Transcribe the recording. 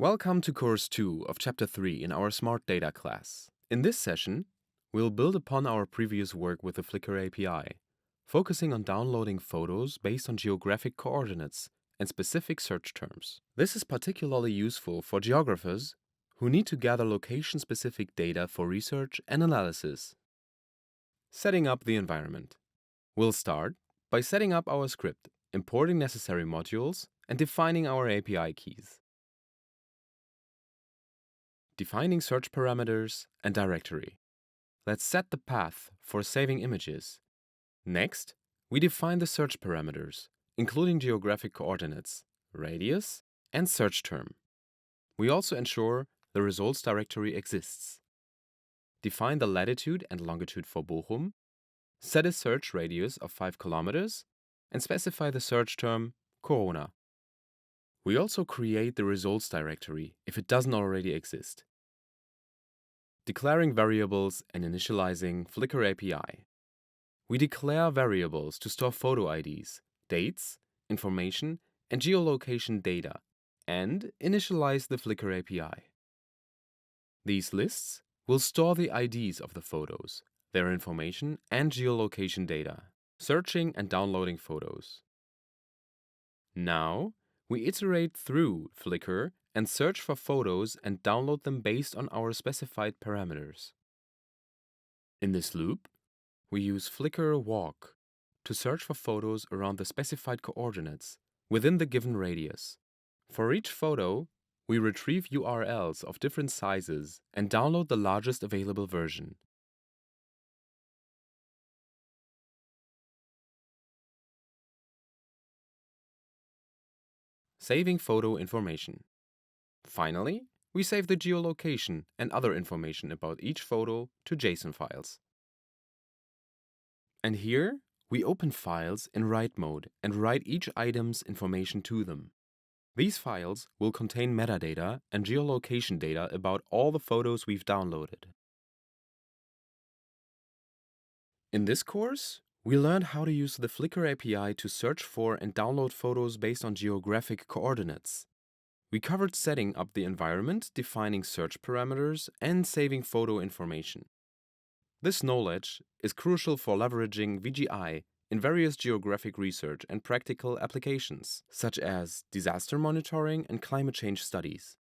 Welcome to Course 2 of Chapter 3 in our Smart Data class. In this session, we'll build upon our previous work with the Flickr API, focusing on downloading photos based on geographic coordinates and specific search terms. This is particularly useful for geographers who need to gather location-specific data for research and analysis. Setting up the environment. We'll start by setting up our script, importing necessary modules, and defining our API keys. Defining search parameters and directory. Let's set the path for saving images. Next, we define the search parameters, including geographic coordinates, radius, and search term. We also ensure the results directory exists. Define the latitude and longitude for Bochum, set a search radius of 5 kilometers, and specify the search term Corona. We also create the results directory if it doesn't already exist. Declaring variables and initializing Flickr API. We declare variables to store photo IDs, dates, information, and geolocation data, and initialize the Flickr API. These lists will store the IDs of the photos, their information, and geolocation data. Searching and downloading photos. Now, we iterate through Flickr and search for photos and download them based on our specified parameters. In this loop, we use Flickr walk to search for photos around the specified coordinates within the given radius. For each photo, we retrieve URLs of different sizes and download the largest available version. Saving photo information. Finally, we save the geolocation and other information about each photo to JSON files. And here, we open files in write mode and write each item's information to them. These files will contain metadata and geolocation data about all the photos we've downloaded. In this course, we learned how to use the Flickr API to search for and download photos based on geographic coordinates. We covered setting up the environment, defining search parameters, and saving photo information. This knowledge is crucial for leveraging VGI in various geographic research and practical applications, such as disaster monitoring and climate change studies.